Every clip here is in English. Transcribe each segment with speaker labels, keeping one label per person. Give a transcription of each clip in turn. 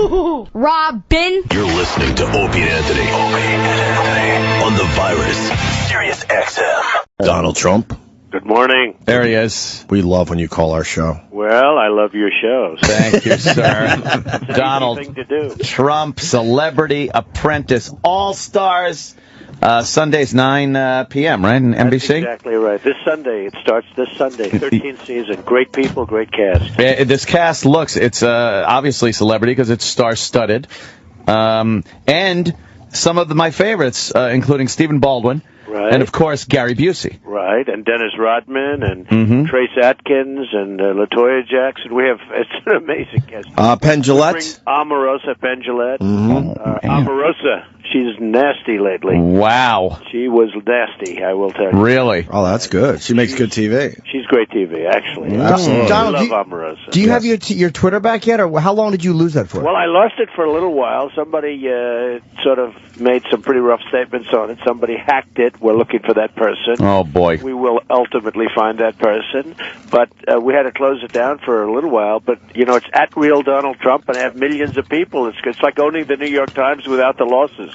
Speaker 1: Robin.
Speaker 2: You're listening to Opie and Anthony. On the virus. Sirius XM. Donald Trump.
Speaker 3: Good morning.
Speaker 4: There he is.
Speaker 5: We love when you call our show.
Speaker 3: Well, I love your shows.
Speaker 4: Thank you, sir. Donald
Speaker 3: Thing to do.
Speaker 4: Trump, Celebrity Apprentice, All-Stars. Sundays, 9 p.m., right, in NBC?
Speaker 3: That's exactly right. This Sunday. It starts this Sunday. 13th season. Great people, great cast.
Speaker 4: This cast it's obviously Celebrity because it's star-studded. And some of my favorites, including Stephen Baldwin.
Speaker 3: Right.
Speaker 4: And, of course, Gary Busey.
Speaker 3: Right, and Dennis Rodman, and Trace Atkins, and LaToya Jackson. It's an amazing cast.
Speaker 5: Penn Jillette.
Speaker 3: Omarosa Penn Jillette. Omarosa, she's nasty lately.
Speaker 4: Wow.
Speaker 3: She was nasty, I will tell you.
Speaker 4: Really?
Speaker 5: Oh, that's good. She makes good TV.
Speaker 3: She's great TV, actually.
Speaker 5: Absolutely.
Speaker 6: Donald,
Speaker 3: I love Omarosa.
Speaker 6: Do you have your Twitter back yet, or how long did you lose that for?
Speaker 3: Well, I lost it for a little while. Somebody sort of made some pretty rough statements on it. Somebody hacked it. We're looking for that person.
Speaker 4: Oh, boy.
Speaker 3: We will ultimately find that person. But we had to close it down for a little while. But, it's at Real Donald Trump, and I have millions of people. It's like owning the New York Times without the losses.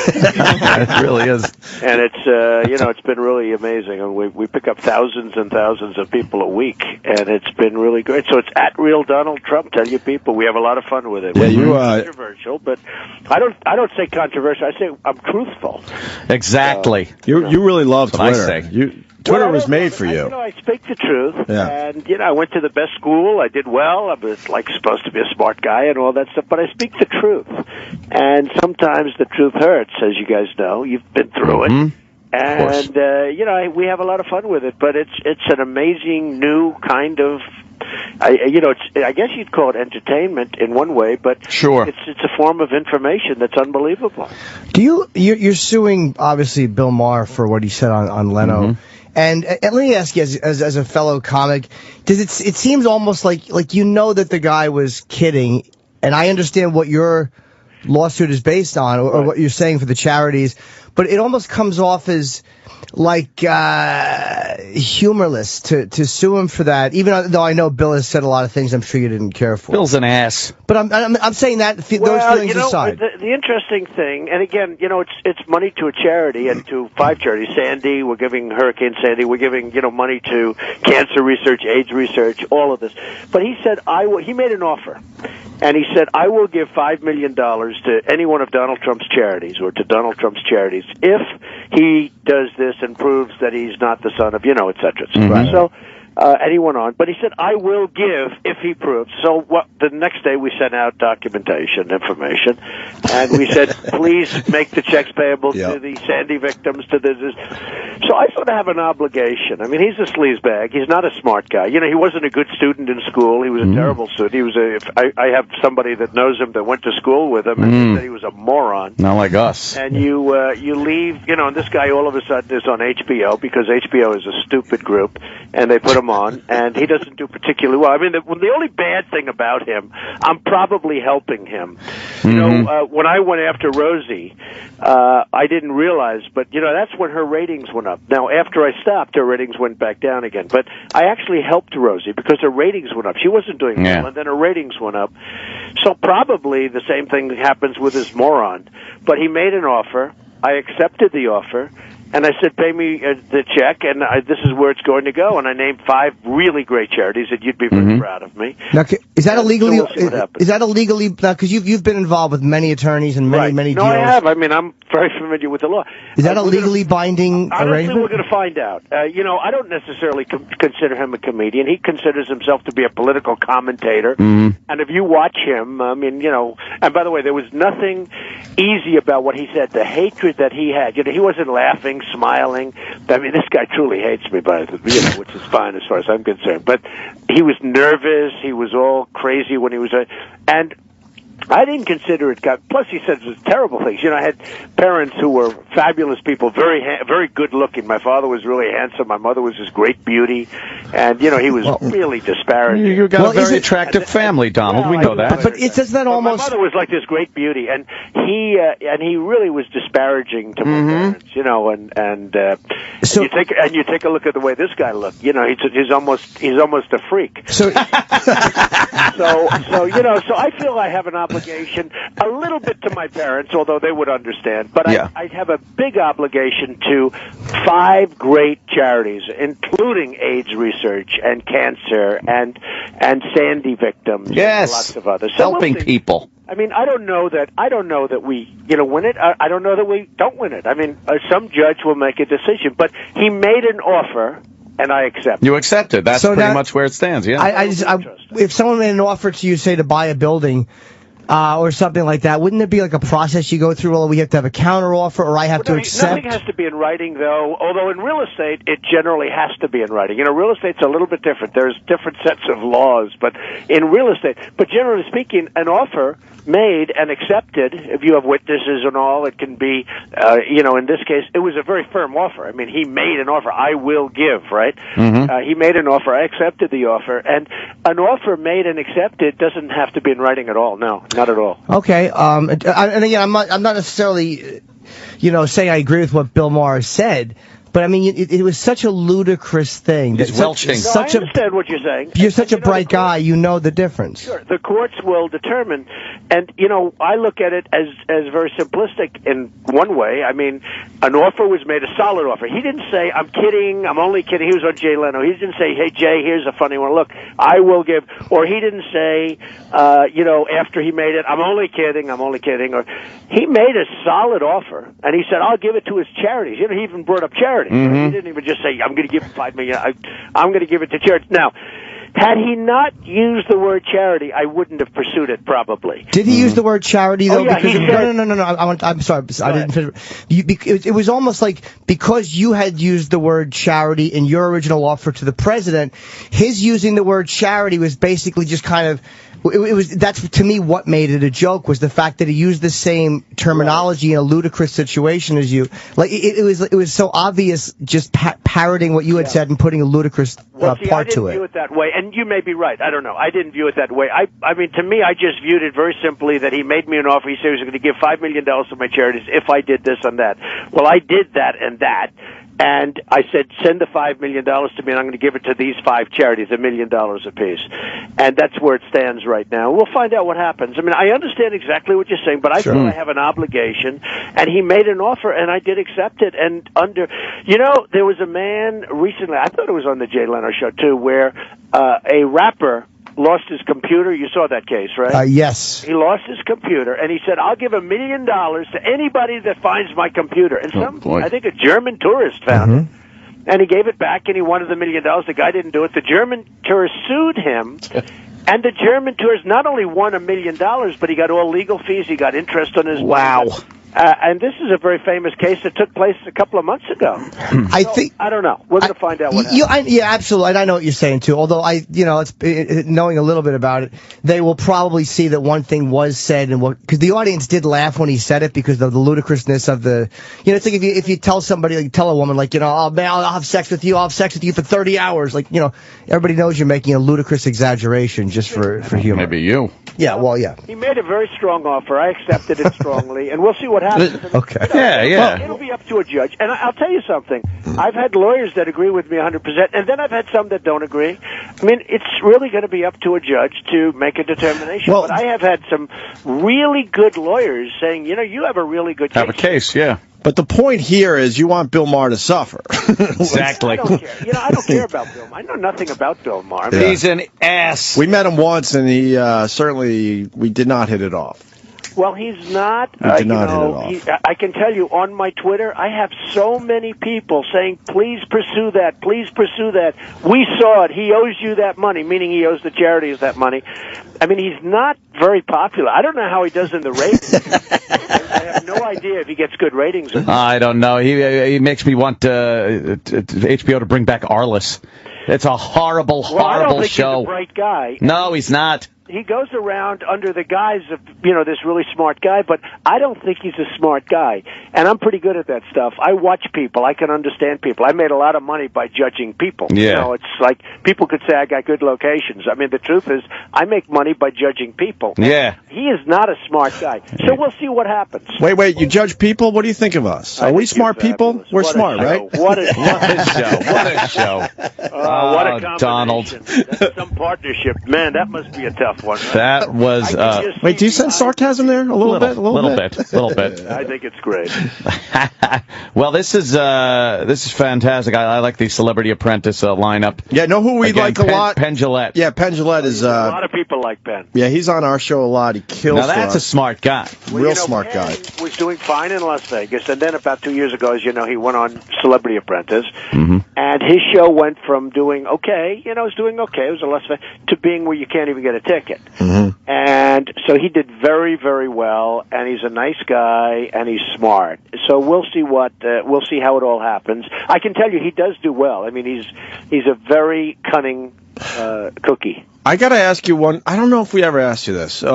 Speaker 4: It really is.
Speaker 3: And it's, it's been really amazing. And we pick up thousands and thousands of people a week, and it's been really great. So it's at Real Donald Trump. Tell your people we have a lot of fun with it.
Speaker 5: Yeah,
Speaker 3: We're controversial, but I don't say controversial. I say I'm truthful.
Speaker 4: Exactly.
Speaker 5: You really love
Speaker 4: That's
Speaker 5: Twitter.
Speaker 4: what I say.
Speaker 5: Twitter was made for you.
Speaker 3: I speak the truth,
Speaker 5: Yeah.
Speaker 3: and I went to the best school. I did well. I was supposed to be a smart guy and all that stuff. But I speak the truth, and sometimes the truth hurts, as you guys know. You've been through it, and we have a lot of fun with it. But it's an amazing new kind of. I guess you'd call it entertainment in one way, but
Speaker 4: sure,
Speaker 3: it's a form of information that's unbelievable.
Speaker 6: You're suing obviously Bill Maher for what he said on Leno. And let me ask you, as a fellow comic, it seems almost like that the guy was kidding, and I understand what your lawsuit is based on, or what you're saying for the charities, but it almost comes off as like humorless to sue him for that, even though I know Bill has said a lot of things I'm sure you didn't care for.
Speaker 4: Bill's an ass.
Speaker 6: But I'm saying that those feelings aside.
Speaker 3: The interesting thing, and again, it's money to a charity and to 5 charities. Sandy, we're giving Hurricane Sandy, we're giving money to cancer research, AIDS research, all of this. But he said he made an offer, and he said I will give $5 million to any one of Donald Trump's charities or to Donald Trump's charities if he does this and proves that he's not the son of, et cetera, et cetera. So, and he went on, but he said, I will give if he proves. So the next day we sent out documentation, information, and we said, please make the checks payable to the Sandy victims, to this. So I sort of have an obligation. I mean, he's a sleazebag. He's not a smart guy. He wasn't a good student in school. He was a terrible student. He was I have somebody that knows him that went to school with him, and he said he was a moron.
Speaker 4: Not like us.
Speaker 3: And you leave, and this guy all of a sudden is on HBO because HBO is a stupid group, and they put him on, and he doesn't do particularly well. I mean, the only bad thing about him, I'm probably helping him. When I went after Rosie, I didn't realize, but that's when her ratings went up. Now, after I stopped, her ratings went back down again. But I actually helped Rosie because her ratings went up. She wasn't doing well, and then her ratings went up. So probably the same thing happens with this moron. But he made an offer. I accepted the offer. And I said, pay me the check, and this is where it's going to go. And I named 5 really great charities that you'd be very proud of me.
Speaker 6: Now, is that illegally?
Speaker 3: So we'll see what happens.
Speaker 6: Is that illegally? Because you've been involved with many attorneys and many deals.
Speaker 3: No, I have. I mean, I'm very familiar with the law.
Speaker 6: Is that a legally binding arrangement?
Speaker 3: We're going to find out. I don't necessarily consider him a comedian. He considers himself to be a political commentator. And if you watch him, I mean, and by the way, there was nothing easy about what he said. The hatred that he had. He wasn't laughing, smiling. I mean, this guy truly hates me, which is fine as far as I'm concerned. But he was nervous. He was all crazy when he was and I didn't consider it. Plus, he said terrible things. I had parents who were fabulous people, very good looking. My father was really handsome. My mother was this great beauty, and he was really disparaging.
Speaker 4: You got a very attractive family, Donald. We know that.
Speaker 6: But it says that almost.
Speaker 3: My mother was like this great beauty, and he really was disparaging to my parents. So you take a look at the way this guy looked. He's almost a freak. So I feel I have an obligation. obligation a little bit to my parents, although they would understand. But
Speaker 4: Yeah.
Speaker 3: I have a big obligation to 5 great charities, including AIDS research and cancer and Sandy victims.
Speaker 4: Yes.
Speaker 3: And lots of others. So
Speaker 4: Helping
Speaker 3: we'll see.
Speaker 4: people.
Speaker 3: I mean, I don't know that we, win it. I don't know that we don't win it. I mean, some judge will make a decision, but he made an offer, and I accept.
Speaker 4: You accept it. That's
Speaker 6: So
Speaker 4: pretty
Speaker 6: now-
Speaker 4: much where it stands, yeah.
Speaker 6: If someone made an offer to you, say, to buy a building or something like that, wouldn't there be like a process you go through? Well, we have to have a counter offer, or I have to accept?
Speaker 3: Nothing has to be in writing, though. Although in real estate, it generally has to be in writing. Real estate's a little bit different. There's different sets of laws, but in real estate, generally speaking, an offer made and accepted, if you have witnesses and all, it can be, in this case, it was a very firm offer. I mean, he made an offer. I will give, right?
Speaker 4: Mm-hmm.
Speaker 3: He made an offer. I accepted the offer. And an offer made and accepted doesn't have to be in writing at all. No, not at all.
Speaker 6: Okay. And again, I'm not necessarily, saying I agree with what Bill Maher said, but I mean, it was such a ludicrous thing.
Speaker 4: He's welching.
Speaker 3: No, I understand what you're saying.
Speaker 6: You're such a bright guy. You know the difference.
Speaker 3: Sure. The courts will determine. And, I look at it as very simplistic in one way. I mean, an offer was made, a solid offer. He didn't say, I'm kidding, I'm only kidding. He was on Jay Leno. He didn't say, hey, Jay, here's a funny one. Look, I will give. Or he didn't say, after he made it, I'm only kidding. Or he made a solid offer, and he said, I'll give it to his charities. He even brought up charities.
Speaker 4: Mm-hmm.
Speaker 3: He didn't even just say, I'm going to give him $5 million. I'm going to give it to charities. Now, had he not used the word charity, I wouldn't have pursued it, probably.
Speaker 6: Did he use the word charity, though?
Speaker 3: Oh, yeah, he said,
Speaker 6: no. I'm sorry. I didn't finish. It was almost like because you had used the word charity in your original offer to the president, his using the word charity was basically just kind of... That's to me what made it a joke, was the fact that he used the same terminology in a ludicrous situation as you. Like it was so obvious, just parroting what you had said and putting a ludicrous part to it.
Speaker 3: I didn't view it that way, and you may be right. I don't know. I didn't view it that way. I mean, to me, I just viewed it very simply that he made me an offer. He said he was going to give $5 million to my charities if I did this and that. Well, I did that and that. And I said, send the $5 million to me, and I'm going to give it to these 5 charities, $1 million apiece. And that's where it stands right now. We'll find out what happens. I mean, I understand exactly what you're saying, but I feel I have an obligation. And he made an offer, and I did accept it. And there was a man recently, I thought it was on the Jay Leno show, too, where a rapper lost his computer. You saw that case, right?
Speaker 6: Yes.
Speaker 3: He lost his computer, and he said, I'll give $1 million to anybody that finds my computer. And I think a German tourist found it. And he gave it back, and he wanted the $1 million. The guy didn't do it. The German tourist sued him. And the German tourist not only won $1 million, but he got all legal fees. He got interest on his money. And this is a very famous case that took place a couple of months ago. I don't know. We're going to find out what happens.
Speaker 6: Yeah, absolutely. And I know what you're saying, too. Although knowing a little bit about it, they will probably see that one thing was said, and because the audience did laugh when he said it because of the ludicrousness of the, it's like if you tell somebody, like tell a woman, like, oh man, I'll have sex with you for 30 hours. Like, everybody knows you're making a ludicrous exaggeration just for humor.
Speaker 4: Maybe you.
Speaker 6: Yeah, well, yeah.
Speaker 3: He made a very strong offer. I accepted it strongly, and we'll see what happens.
Speaker 6: Okay.
Speaker 4: Yeah.
Speaker 3: Well, it'll be up to a judge. And I'll tell you something. I've had lawyers that agree with me 100%, and then I've had some that don't agree. I mean, it's really going to be up to a judge to make a determination. But I have had some really good lawyers saying, you have a really good case.
Speaker 4: Have a case, yeah.
Speaker 5: But the point here is you want Bill Maher to suffer.
Speaker 4: Exactly.
Speaker 3: I don't care. I don't care about Bill Maher. I know nothing about Bill Maher.
Speaker 4: He's an ass.
Speaker 5: We met him once, and he we did not hit it off.
Speaker 3: Well, he's not.
Speaker 5: We did not hit it off.
Speaker 3: I can tell you on my Twitter, I have so many people saying, please pursue that. Please pursue that. We saw it. He owes you that money, meaning he owes the charities that money. I mean, he's not very popular. I don't know how he does in the ratings. I have no idea if he gets good ratings.
Speaker 4: I don't know. He makes me want HBO to bring back Arliss. It's a horrible
Speaker 3: I don't think
Speaker 4: show.
Speaker 3: He's a bright guy.
Speaker 4: No, he's not.
Speaker 3: He goes around under the guise of, this really smart guy, but I don't think he's a smart guy. And I'm pretty good at that stuff. I watch people. I can understand people. I made a lot of money by judging people.
Speaker 4: Yeah.
Speaker 3: It's like people could say I got good locations. I mean, the truth is I make money by judging people.
Speaker 4: Yeah.
Speaker 3: He is not a smart guy. So we'll see what happens.
Speaker 5: Wait, you judge people? What do you think of us? Are we smart people?
Speaker 3: Fabulous.
Speaker 5: We're
Speaker 3: What a
Speaker 5: smart,
Speaker 3: show.
Speaker 5: right?
Speaker 3: What a show.
Speaker 4: What a show.
Speaker 3: What a combination.
Speaker 4: Donald.
Speaker 3: That's some partnership. Man, that must be a tough tough one. Right?
Speaker 4: That was.
Speaker 5: Wait, do you sense sarcasm there? A little bit.
Speaker 3: I think it's great.
Speaker 4: Well, this is fantastic. I like the Celebrity Apprentice lineup.
Speaker 5: Yeah, know who we
Speaker 4: Again,
Speaker 5: like a lot?
Speaker 4: Penn Jillette.
Speaker 5: Yeah, Penn Jillette is.
Speaker 3: A lot of people like Penn.
Speaker 5: Yeah, he's on our show a lot. He kills.
Speaker 4: Now that's
Speaker 5: for
Speaker 4: a
Speaker 5: us.
Speaker 4: smart guy.
Speaker 5: Real smart
Speaker 3: Penn
Speaker 5: guy.
Speaker 3: was doing fine in Las Vegas, and then about 2 years ago, as you know, he went on Celebrity Apprentice, and his show went from doing okay, it was doing okay, it was a Las Vegas, to being where you can't even get a ticket. And so he did very, very well, and he's a nice guy, and he's smart. So we'll see we'll see how it all happens. I can tell you, he does do well. I mean, he's a very cunning cookie.
Speaker 5: I got to ask you one. I don't know if we ever asked you this.
Speaker 3: This is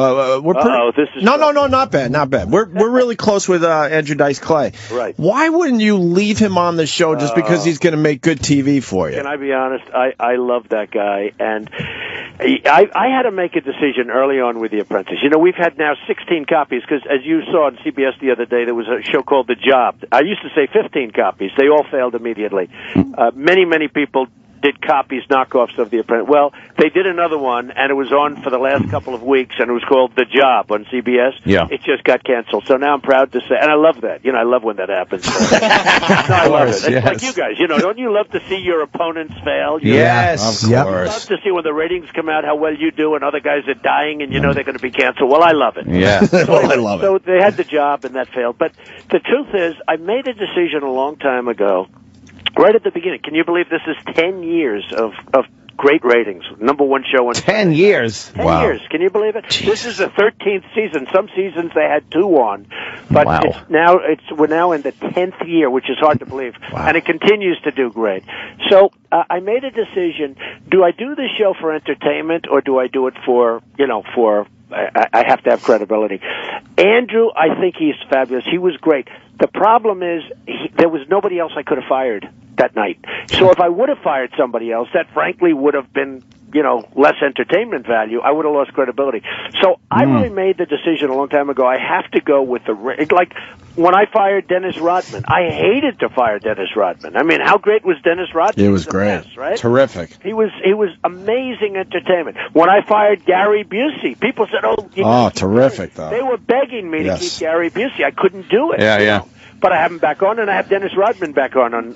Speaker 5: no, not bad, not bad. We're really close with Andrew Dice Clay.
Speaker 3: Right.
Speaker 5: Why wouldn't you leave him on the show just because he's going to make good TV for you?
Speaker 3: Can I be honest? I love that guy, and I had to make a decision early on with The Apprentice. We've had now 16 copies because, as you saw on CBS the other day, there was a show called The Job. I used to say 15 copies. They all failed immediately. Many people did copies, knockoffs of The Apprentice. Well, they did another one, and it was on for the last couple of weeks, and it was called The Job on CBS.
Speaker 4: Yeah.
Speaker 3: It just got canceled. So now I'm proud to say, and I love that. I love when that happens. I love it. It's like you guys, don't you love to see your opponents fail?
Speaker 4: Yes.
Speaker 5: Of
Speaker 3: I
Speaker 5: course.
Speaker 3: love to see when the ratings come out how well you do, and other guys are dying, and they're going to be canceled. Well, I love it.
Speaker 4: Yeah.
Speaker 5: Well, I love it.
Speaker 3: So they had The Job, and that failed. But the truth is, I made a decision a long time ago, right at the beginning. Can you believe this is 10 years of great ratings? Number one show on
Speaker 4: 10 years.
Speaker 3: 10 years. Can you believe it?
Speaker 4: Jeez.
Speaker 3: This is the 13th season. Some seasons they had 2 on, but
Speaker 4: Wow.
Speaker 3: we're now in the 10th year, which is hard to believe,
Speaker 4: Wow.
Speaker 3: and it continues to do great. So I made a decision: do I do this show for entertainment, or do I do it for I have to have credibility? Andrew, I think he's fabulous. He was great. The problem is there was nobody else I could have fired that night. So if I would have fired somebody else, that frankly would have been, less entertainment value. I would have lost credibility. So I really made the decision a long time ago. I have to go with like when I fired Dennis Rodman. I hated to fire Dennis Rodman. I mean, how great was Dennis Rodman?
Speaker 5: It was
Speaker 3: He
Speaker 5: great.
Speaker 3: mess, right?
Speaker 5: Terrific.
Speaker 3: He was amazing entertainment. When I fired Gary Busey, people said,
Speaker 5: Terrific, though.
Speaker 3: They were begging me to keep Gary Busey. I couldn't do it.
Speaker 4: Yeah.
Speaker 3: But I have him back on, and I have Dennis Rodman back on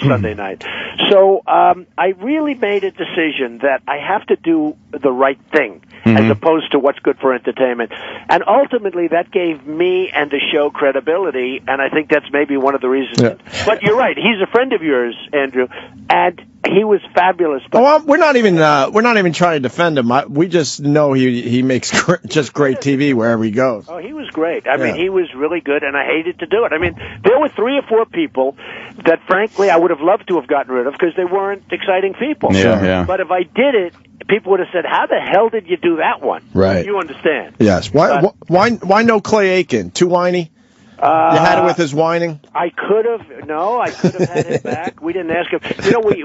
Speaker 3: Sunday night. So I really made a decision that I have to do the right thing as opposed to what's good for entertainment. And ultimately, that gave me and the show credibility, and I think that's maybe one of the reasons.
Speaker 5: Yeah.
Speaker 3: But you're right. He's a friend of yours, Andrew, and he was fabulous. But
Speaker 5: We're not even trying to defend him. We just know he makes just great TV wherever he goes.
Speaker 3: Oh, he was great. I mean, he was really good, and I hated to do it. I mean, there were 3 or 4 people that, frankly, I would have loved to have gotten rid of because they weren't exciting people.
Speaker 4: Yeah.
Speaker 3: But if I did it, people would have said, "How the hell did you do that one?"
Speaker 5: Right.
Speaker 3: You understand?
Speaker 5: Yes. Why no Clay Aiken? Too whiny? You had it with his whining?
Speaker 3: I could have had him back. We didn't ask him.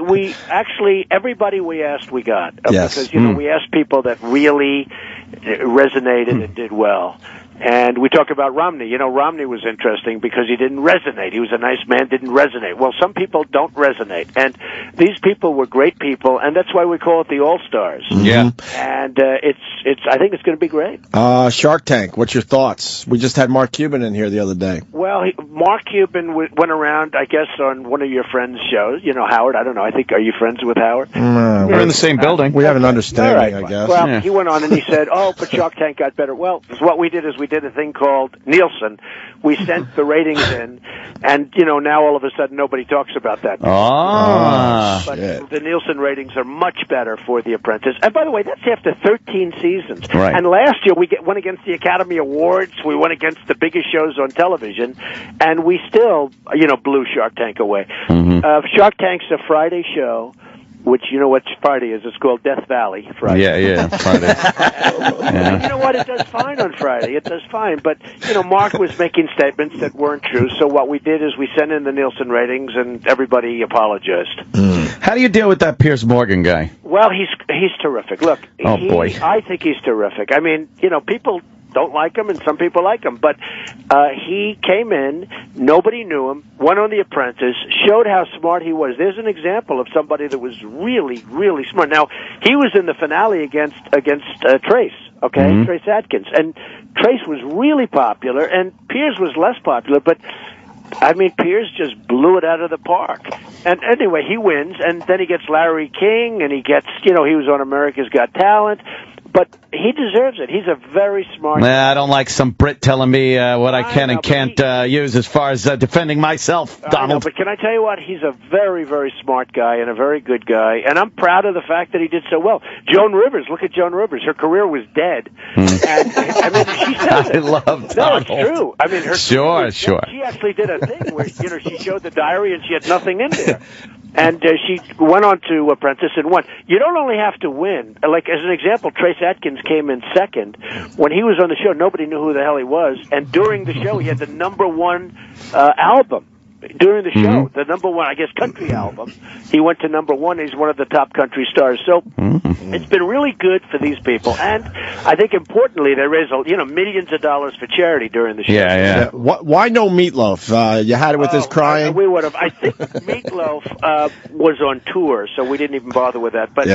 Speaker 3: We actually, everybody we asked, we got.
Speaker 5: Yes.
Speaker 3: Because, we asked people that really resonated and did well. And we talk about Romney. Romney was interesting because he didn't resonate. He was a nice man, didn't resonate. Well, some people don't resonate. And these people were great people, and that's why we call it the All-Stars.
Speaker 4: Yeah.
Speaker 3: And I think it's going to be great.
Speaker 5: Shark Tank, what's your thoughts? We just had Mark Cuban in here the other day.
Speaker 3: Well, Mark Cuban went around, I guess, on one of your friends' shows. Howard. I don't know. Are you friends with Howard?
Speaker 4: We're in the same building.
Speaker 5: We have an understanding, I guess.
Speaker 3: Well, he went on and he said, but Shark Tank got better. Well, what we did is we did a thing called Nielsen. We sent the ratings in, and, now all of a sudden nobody talks about that. But the Nielsen ratings are much better for The Apprentice. And by the way, that's after 13 seasons.
Speaker 4: Right.
Speaker 3: And last year we went against the Academy Awards. We went against the biggest shows on television, and we still, blew Shark Tank away. Shark Tank's a Friday show, which you know what Friday is. It's called Death Valley Friday.
Speaker 4: Yeah, Friday.
Speaker 3: And you know what? It does fine on Friday. It does fine. But, Mark was making statements that weren't true. So what we did is we sent in the Nielsen ratings, and everybody apologized.
Speaker 4: How do you deal with that Piers Morgan guy?
Speaker 3: Well, he's terrific. Look,
Speaker 4: boy.
Speaker 3: I think he's terrific. I mean, people don't like him, and some people like him. But he came in, nobody knew him, went on The Apprentice, showed how smart he was. There's an example of somebody that was really, really smart. Now, he was in the finale against Trace, okay, Trace Adkins. And Trace was really popular, and Piers was less popular, but I mean, Piers just blew it out of the park. And anyway, he wins, and then he gets Larry King, and he gets, he was on America's Got Talent. But he deserves it. He's a very smart guy.
Speaker 4: I don't like some Brit telling me what I can and can't use as far as defending myself, Donald.
Speaker 3: I know, but can I tell you what? He's a very, very smart guy and a very good guy. And I'm proud of the fact that he did so well. Joan Rivers, look at Joan Rivers. Her career was dead. And, I mean, she says it.
Speaker 4: I love Donald.
Speaker 3: No, it's true. I mean, her
Speaker 4: Sure.
Speaker 3: She actually did a thing where, she showed the diary and she had nothing in there. And she went on to Apprentice and won. You don't only have to win. Like, as an example, Trace Adkins came in second. When he was on the show, nobody knew who the hell he was. And during the show, he had the #1 album. During the show, the #1, I guess, country album. He went to #1. He's one of the top country stars. So it's been really good for these people. And I think, importantly, they raised millions of dollars for charity during the show.
Speaker 4: Yeah.
Speaker 5: Why no Meatloaf? You had it with his crying?
Speaker 3: We would have. I think Meatloaf was on tour, so we didn't even bother with that. But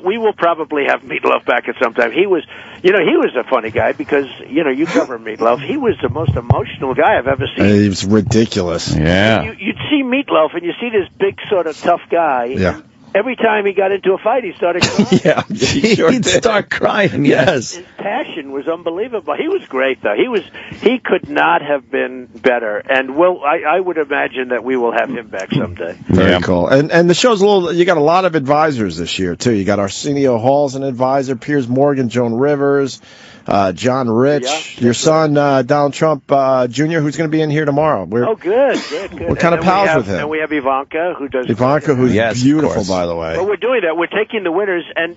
Speaker 3: we will probably have Meatloaf back at some time. He was, he was a funny guy because, you cover Meatloaf. He was the most emotional guy I've ever seen.
Speaker 5: He was ridiculous.
Speaker 4: Yeah.
Speaker 3: You'd see Meatloaf, and you see this big, sort of tough guy.
Speaker 5: Yeah.
Speaker 3: Every time he got into a fight, he started crying.
Speaker 5: Yeah,
Speaker 4: He'd start crying. Yes.
Speaker 3: His passion was unbelievable. He was great, though. He could not have been better. And I would imagine that we will have him back someday.
Speaker 5: Very cool. And the show's you got a lot of advisors this year, too. You got Arsenio Hall's an advisor, Piers Morgan, Joan Rivers, John Rich, your son, Donald Trump Jr., who's going to be in here tomorrow.
Speaker 3: Good.
Speaker 5: We're kind of pals with him.
Speaker 3: And we have Ivanka, who's
Speaker 5: beautiful, by the way.
Speaker 3: Well, we're doing that. We're taking the winners. And,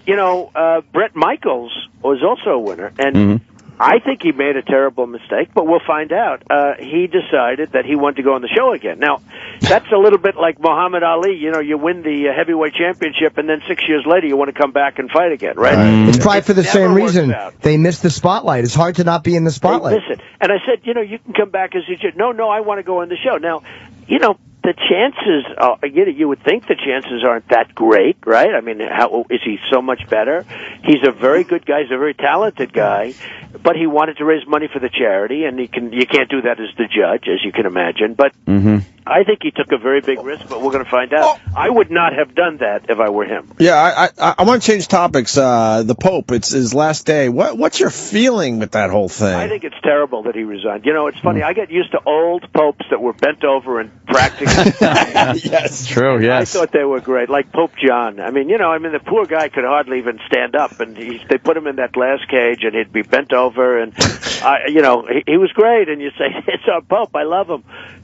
Speaker 3: Bret Michaels was also a winner. And I think he made a terrible mistake, but we'll find out. He decided that he wanted to go on the show again. Now, that's a little bit like Muhammad Ali. You win the heavyweight championship, and then 6 years later you want to come back and fight again, right?
Speaker 6: It's probably for the same reason. They missed the spotlight. It's hard to not be in the spotlight.
Speaker 3: Listen, and I said, you can come back as you should. No, I want to go on the show. Now, the chances, you would think the chances aren't that great, right? I mean, how is he so much better? He's a very good guy. He's a very talented guy, but he wanted to raise money for the charity, and you can't do that as the judge, as you can imagine. But I think he took a very big risk, but we're going to find out. I would not have done that if I were him.
Speaker 5: Yeah, I want to change topics. The Pope, it's his last day. What's your feeling with that whole thing?
Speaker 3: I think it's terrible that he resigned. It's funny. I get used to old popes that were bent over and practicing.
Speaker 5: Yes,
Speaker 4: true. Yes,
Speaker 3: I thought they were great, like Pope John. I mean, the poor guy could hardly even stand up, and they put him in that glass cage, and he'd be bent over, and he was great. And you say, it's our Pope. I love him.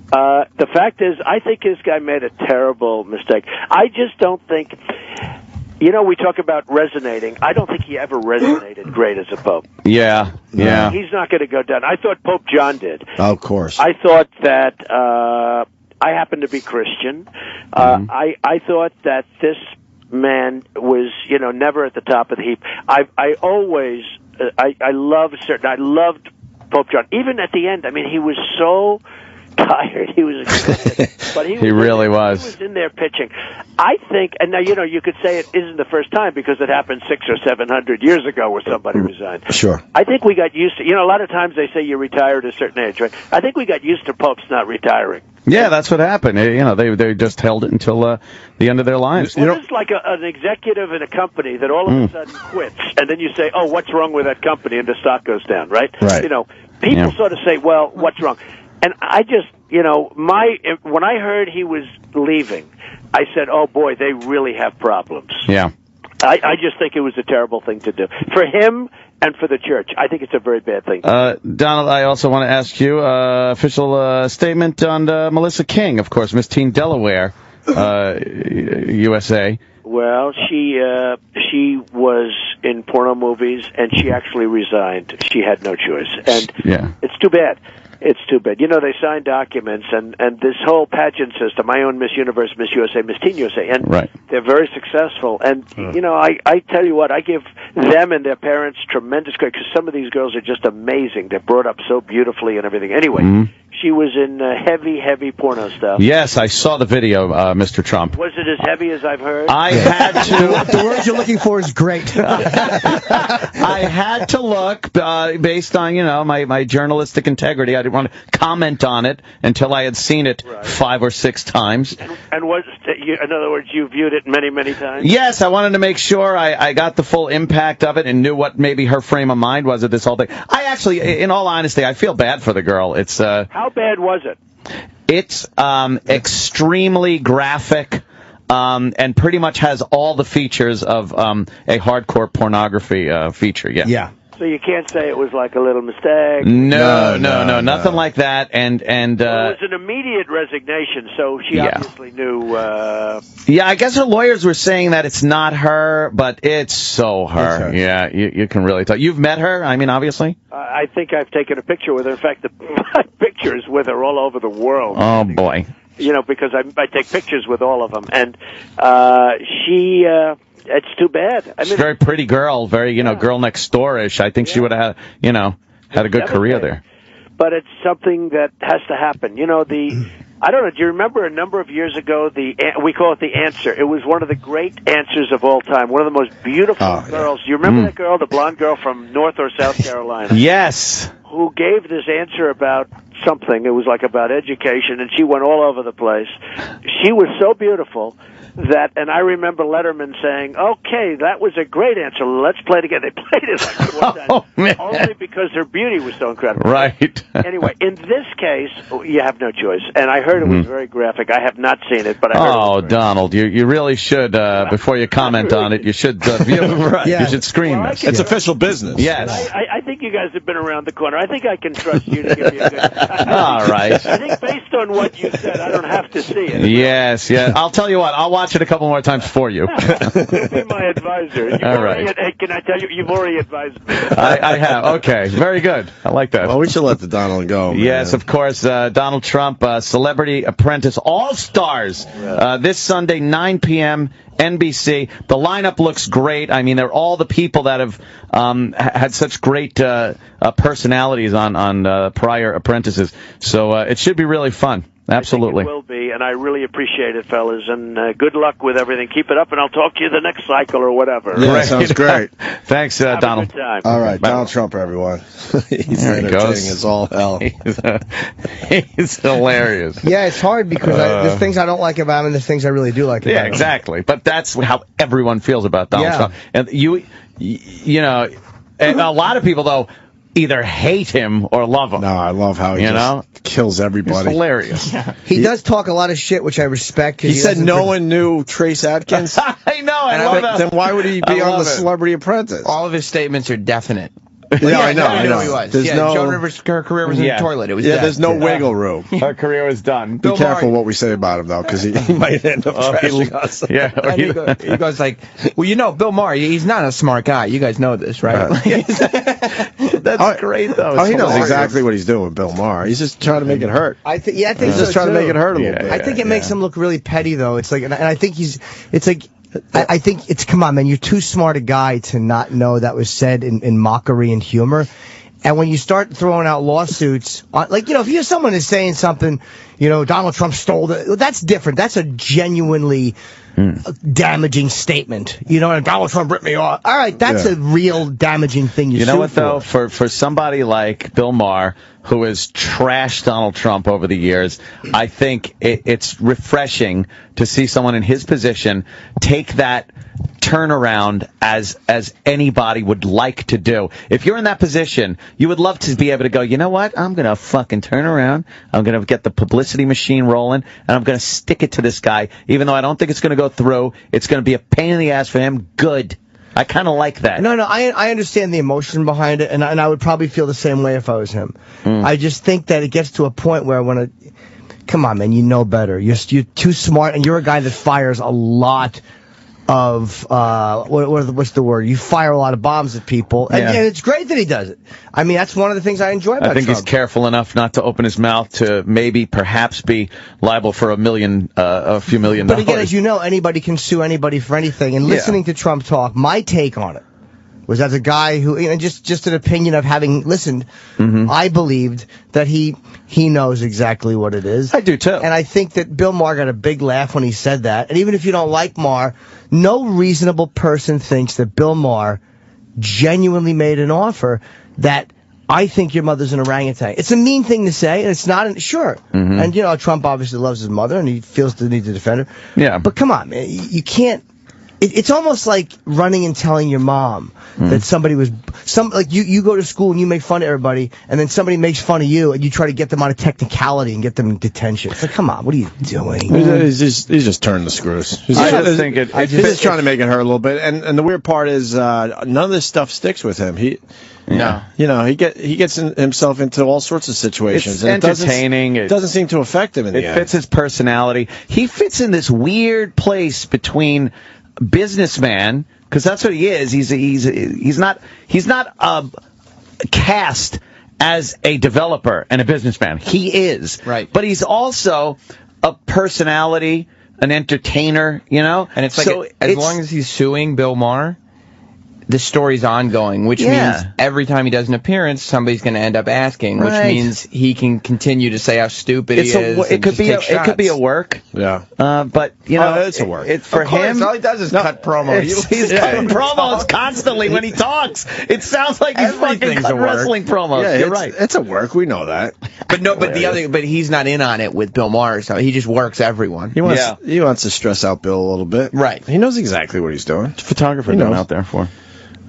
Speaker 3: The fact is, I think this guy made a terrible mistake. I just don't think. We talk about resonating. I don't think he ever resonated great as a pope.
Speaker 4: Yeah.
Speaker 3: He's not going to go down. I thought Pope John did.
Speaker 5: Of course.
Speaker 3: I thought that I happen to be Christian. I thought that this man was, never at the top of the heap. I loved Pope John. Even at the end, I mean, he was so tired. He was exhausted, but he really was. He was in there pitching. I think, and now you could say it isn't the first time because it happened 600 or 700 years ago where somebody resigned.
Speaker 5: Sure.
Speaker 3: I think we got used to. A lot of times they say you retire at a certain age, right? I think we got used to popes not retiring.
Speaker 4: Yeah, that's what happened. They just held it until the end of their lives.
Speaker 3: Well, it's like an executive in a company that all of a sudden quits, and then you say, "Oh, what's wrong with that company?" and the stock goes down, right?
Speaker 5: Right.
Speaker 3: People sort of say, "Well, what's wrong?" And I just, when I heard he was leaving, I said, "Oh boy, they really have problems."
Speaker 4: Yeah.
Speaker 3: I just think it was a terrible thing to do for him and for the church. I think it's a very bad thing.
Speaker 4: Donald, I also want to ask you official statement on Melissa King, of course, Miss Teen Delaware, USA.
Speaker 3: Well, she was in porno movies, and she actually resigned. She had no choice, and it's too bad. It's too bad. You know, they sign documents, and this whole pageant system, I own Miss Universe, Miss USA, Miss Teen USA, and they're very successful. And, you know, I tell you what, I give them and their parents tremendous credit, because some of these girls are just amazing. They're brought up so beautifully and everything. Anyway, she was in heavy porno stuff.
Speaker 4: Yes, I saw the video, Mr. Trump.
Speaker 3: Was it as heavy as I've heard?
Speaker 4: I had to.
Speaker 6: The word you're looking for is great.
Speaker 4: I had to look based on, you know, my journalistic integrity. I didn't want to comment on it until I had seen it 5 or 6 times.
Speaker 3: And was, in other words, you viewed it many times?
Speaker 4: Yes, I wanted to make sure I got the full impact of it and knew what maybe her frame of mind was at this whole thing. I actually, in all honesty, I feel bad for the girl. It's
Speaker 3: how bad was it?
Speaker 4: It's extremely graphic. And pretty much has all the features of a hardcore pornography feature. Yeah.
Speaker 3: So you can't say it was like a little mistake.
Speaker 4: No, nothing like that. And
Speaker 3: well, it was an immediate resignation, so she obviously knew.
Speaker 4: Yeah, I guess her lawyers were saying that it's not her, but it's so her. Yeah, you can really tell. You've met her, I mean, obviously?
Speaker 3: I think I've taken a picture with her. In fact, my picture is with her all over the world.
Speaker 4: Oh, boy.
Speaker 3: You know, because I take pictures with all of them. And she... it's too bad. I mean,
Speaker 4: she's a very pretty girl, very, you know, girl next door-ish. I think she would have, you know, had a good career there.
Speaker 3: But it's something that has to happen. You know, I don't know, do you remember a number of years ago, we call it The Answer. It was one of the great answers of all time, one of the most beautiful girls. Do you remember that girl, the blonde girl from North or South Carolina?
Speaker 4: Yes.
Speaker 3: Who gave this answer about something. It was like about education, and she went all over the place. She was so beautiful that, and I remember Letterman saying, "Okay, that was a great answer. Let's play it again." They played it like one time, only because her beauty was so incredible.
Speaker 4: Right.
Speaker 3: Anyway, in this case, you have no choice. And I heard it was very graphic. I have not seen it, but I heard it was
Speaker 4: Donald, you really should, before you comment on it, you should view it. You should screen this.
Speaker 5: It's official business.
Speaker 4: Yes.
Speaker 3: I think you guys have been around the corner. I think I can trust you to give me a good...
Speaker 4: All right.
Speaker 3: I think based on what you said, I don't have to see it.
Speaker 4: Yes. I'll tell you what, I'll watch it a couple more times for you.
Speaker 3: You'll be my advisor.
Speaker 4: All right.
Speaker 3: Hey, can I tell you, you've already advised me.
Speaker 4: I have. Okay. Very good. I like that.
Speaker 5: Well, we should let the Donald go. Man.
Speaker 4: Yes, of course. Donald Trump, Celebrity Apprentice All-Stars, this Sunday, 9 p.m., NBC. The lineup looks great. I mean, they're all the people that have had such great personalities on prior apprentices. So it should be really fun. Absolutely.
Speaker 3: I think it will be, and I really appreciate it, fellas. And good luck with everything. Keep it up, and I'll talk to you the next cycle or whatever.
Speaker 5: Yeah, sounds great.
Speaker 4: Thanks,
Speaker 3: Have
Speaker 4: Donald.
Speaker 3: a good time.
Speaker 5: All right, Donald Trump, everyone. He's entertaining as all hell.
Speaker 4: He's hilarious.
Speaker 6: Yeah, it's hard because there's things I don't like about him and there's things I really do like about him.
Speaker 4: Yeah, exactly. But that's how everyone feels about Donald Trump. And you know, and a lot of people, though, either hate him or love him.
Speaker 5: No, I love how he kills everybody.
Speaker 4: It's hilarious.
Speaker 6: He does talk a lot of shit, which I respect.
Speaker 5: He said no one knew Trace Adkins.
Speaker 4: I know. I love that.
Speaker 5: Then why would he be on the Celebrity Apprentice?
Speaker 1: All of his statements are definite.
Speaker 5: Yeah, I know.
Speaker 1: He was.
Speaker 5: There's no,
Speaker 1: Joan Rivers' career was in the toilet. It was dead.
Speaker 5: There's no wiggle room.
Speaker 4: Her career was done.
Speaker 5: Be careful what we say about him, though, because he might end up trashing us.
Speaker 4: Yeah.
Speaker 1: And he goes like, well, you know, Bill Maher, he's not a smart guy. You guys know this, right?
Speaker 4: That's great, though.
Speaker 5: He knows exactly what he's doing, Bill Maher. He's just trying to make it hurt.
Speaker 6: I think
Speaker 5: he's just trying to make it hurt a little bit.
Speaker 6: I think it makes him look really petty, though. It's like, and I think I think it's, come on, man, you're too smart a guy to not know that was said in mockery and humor. And when you start throwing out lawsuits, like, you know, if you have someone is saying something, you know, Donald Trump stole that's different. That's a genuinely damaging statement. You know, and Donald Trump ripped me off. All right, that's a real damaging thing you
Speaker 4: know what, though? For somebody like Bill Maher, who has trashed Donald Trump over the years, I think it's refreshing to see someone in his position take that turnaround as anybody would like to do. If you're in that position, you would love to be able to go, you know what? I'm going to fucking turn around. I'm going to get the publicity machine rolling, and I'm going to stick it to this guy, even though I don't think it's going to go through. It's going to be a pain in the ass for him. Good. I kind of like that.
Speaker 6: No, I understand the emotion behind it, and I would probably feel the same way if I was him. I just think that it gets to a point where come on, man, you know better. You're too smart, and you're a guy that fires a lot what's the word? You fire a lot of bombs at people, and it's great that he does it. I mean, that's one of the things I enjoy about
Speaker 4: I think
Speaker 6: Trump.
Speaker 4: he's careful enough not to open his mouth to perhaps be liable for a few $1 million.
Speaker 6: But again, as you know, anybody can sue anybody for anything. And listening to Trump talk, my take on it was, as a guy who, just an opinion of having listened, I believed that he knows exactly what it is.
Speaker 4: I do too.
Speaker 6: And I think that Bill Maher got a big laugh when he said that. And even if you don't like Maher, no reasonable person thinks that Bill Maher genuinely made an offer that, I think your mother's an orangutan. It's a mean thing to say, and it's not, sure. And, Trump obviously loves his mother, and he feels the need to defend her.
Speaker 4: Yeah.
Speaker 6: But come on, man, you can't. It's almost like running and telling your mom that somebody was like you go to school and you make fun of everybody, and then somebody makes fun of you and you try to get them on a technicality and get them in detention. It's like, come on, what are you doing?
Speaker 5: He's just turning the screws. He's just trying to make it hurt a little bit. And the weird part is none of this stuff sticks with him. He gets himself into all sorts of situations.
Speaker 4: It's entertaining.
Speaker 5: It doesn't seem to affect him in the end.
Speaker 4: It fits his personality. He fits in this weird place between businessman, because that's what he is. He's not cast as a developer and a businessman. He is.
Speaker 1: Right.
Speaker 4: But he's also a personality, an entertainer,
Speaker 1: And it's like, as long as he's suing Bill Maher, the story's ongoing, which means every time he does an appearance, somebody's going to end up asking, which means he can continue to say how stupid he is.
Speaker 4: It could be a work.
Speaker 5: Yeah.
Speaker 4: But
Speaker 5: it's a work.
Speaker 4: For him,
Speaker 1: all he does is cut promo.
Speaker 4: He's cutting promos constantly when he talks. It sounds like he's fucking cutting wrestling promos.
Speaker 5: Yeah,
Speaker 4: you're right.
Speaker 5: It's a work. We know that.
Speaker 1: But he's not in on it with Bill Maher, so he just works everyone.
Speaker 5: He wants to stress out Bill a little bit.
Speaker 1: Right.
Speaker 5: He knows exactly what he's doing.
Speaker 4: Photographer going out there for.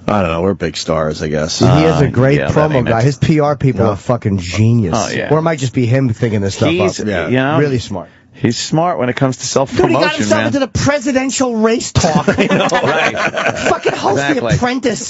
Speaker 5: I don't know. We're big stars, I guess.
Speaker 6: He is a great promo guy. His PR people are fucking genius.
Speaker 4: Oh, yeah.
Speaker 6: Or it might just be him thinking this stuff
Speaker 4: He's,
Speaker 6: up.
Speaker 4: really
Speaker 6: smart.
Speaker 4: He's smart when it comes to self-promotion,
Speaker 6: Dude, he got himself into the presidential race talk.
Speaker 4: I know, right?
Speaker 6: Fucking host The Apprentice.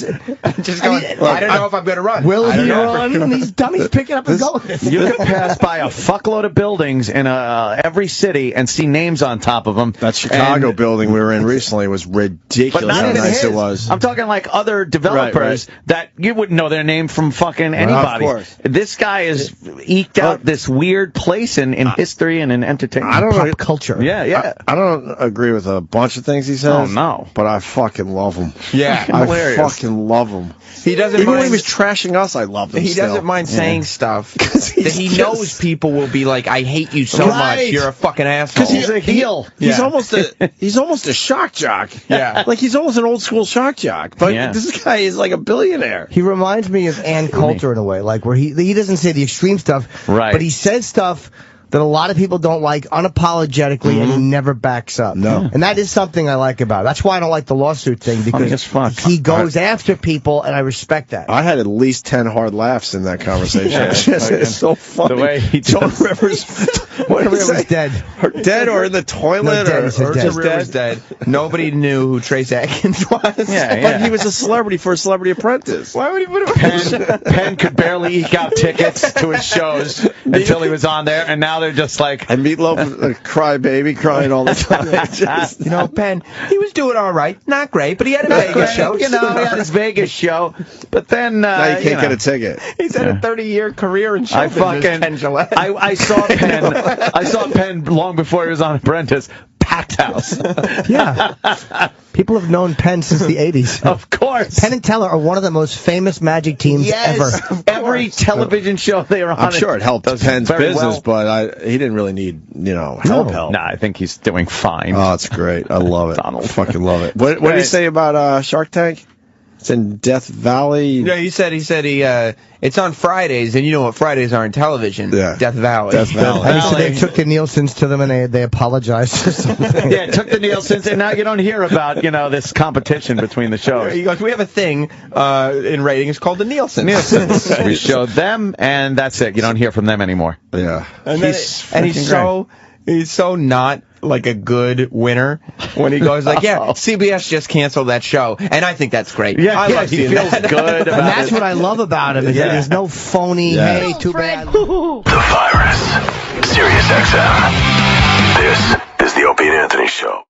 Speaker 1: Just going, I don't know if I'm going to run.
Speaker 6: Will he run? And these dummies picking up and going.
Speaker 4: You could pass by a fuckload of buildings in every city and see names on top of them.
Speaker 5: That Chicago building we were in recently was ridiculous.
Speaker 4: But not
Speaker 5: how
Speaker 4: even
Speaker 5: nice
Speaker 4: his.
Speaker 5: it was.
Speaker 4: I'm talking like other developers that you wouldn't know their name from fucking anybody.
Speaker 5: Of course.
Speaker 4: This guy has eked out this weird place in history and in entertainment.
Speaker 5: I don't know.
Speaker 6: Pop culture.
Speaker 4: Yeah.
Speaker 5: I don't agree with a bunch of things he says.
Speaker 4: Oh, no.
Speaker 5: But I fucking love him.
Speaker 1: Yeah.
Speaker 5: I
Speaker 4: hilarious.
Speaker 5: fucking love him.
Speaker 1: He doesn't
Speaker 5: Even
Speaker 1: mind,
Speaker 5: when he was trashing us, I loved him.
Speaker 1: He
Speaker 5: still.
Speaker 1: doesn't mind saying stuff that he
Speaker 5: just-
Speaker 1: knows people will be like, I hate you so much. You're a fucking asshole.
Speaker 4: He's a heel.
Speaker 5: He's almost a shock jock.
Speaker 1: Yeah.
Speaker 5: Like he's almost an old school shock jock. But this guy is like a billionaire.
Speaker 6: He reminds me of Ann Coulter in a way, like where he doesn't say the extreme stuff,
Speaker 4: right?
Speaker 6: But he says stuff that a lot of people don't like unapologetically, and he never backs up.
Speaker 5: No.
Speaker 6: And that is something I like about it. That's why I don't like the lawsuit thing, because he goes after people, and I respect that.
Speaker 5: I had at least 10 hard laughs in that conversation. It's so funny.
Speaker 4: The way he
Speaker 5: Joan Rivers,
Speaker 6: Joan Rivers dead.
Speaker 5: Dead or in the toilet?
Speaker 1: Rivers dead. Nobody knew who Trace Atkins was.
Speaker 5: But he was a celebrity for a Celebrity Apprentice.
Speaker 1: Why would he put him
Speaker 4: Penn could barely eke out tickets to his shows until he was on there, and now they're just like...
Speaker 5: And Meatloaf, crying all the time.
Speaker 1: Penn, he was doing all right. Not great, but he had a Vegas show.
Speaker 4: He had his Vegas show, but then...
Speaker 5: now you can't get a ticket.
Speaker 1: He's had a 30-year career in show business, Penn Jillette.
Speaker 4: I saw Penn long before he was on Apprentice. Packed house.
Speaker 6: Yeah. People have known Penn since the 80s.
Speaker 4: Of course.
Speaker 6: Penn and Teller are one of the most famous Magic teams ever.
Speaker 4: Every television show they were on.
Speaker 5: I'm sure it helped Penn's business, but he didn't really need, help.
Speaker 4: No, I think he's doing fine.
Speaker 5: Oh, it's great. I love it.
Speaker 4: Donald.
Speaker 5: I fucking love it. What did he say about Shark Tank? It's in Death Valley.
Speaker 1: Yeah, he said it's on Fridays, and you know what Fridays are in television.
Speaker 5: Yeah.
Speaker 1: Death Valley.
Speaker 5: Death Valley.
Speaker 6: And he said they took the Nielsen's to them, and they apologized or something.
Speaker 4: Yeah, took the Nielsen's, and now you don't hear about, this competition between the shows.
Speaker 1: He goes, we have a thing in ratings called the Nielsen's.
Speaker 4: We showed them, and that's it. You don't hear from them anymore.
Speaker 5: Yeah.
Speaker 1: And he's so not like a good winner when he goes like, yeah, CBS just canceled that show, and I think that's great. I love
Speaker 4: he
Speaker 1: seeing
Speaker 4: feels
Speaker 1: that.
Speaker 4: good about
Speaker 6: And that's
Speaker 4: it.
Speaker 6: what I love about him, is that there's no phony, hey, too bad.
Speaker 2: The Virus. Sirius XM. This is the Opie and Anthony Show.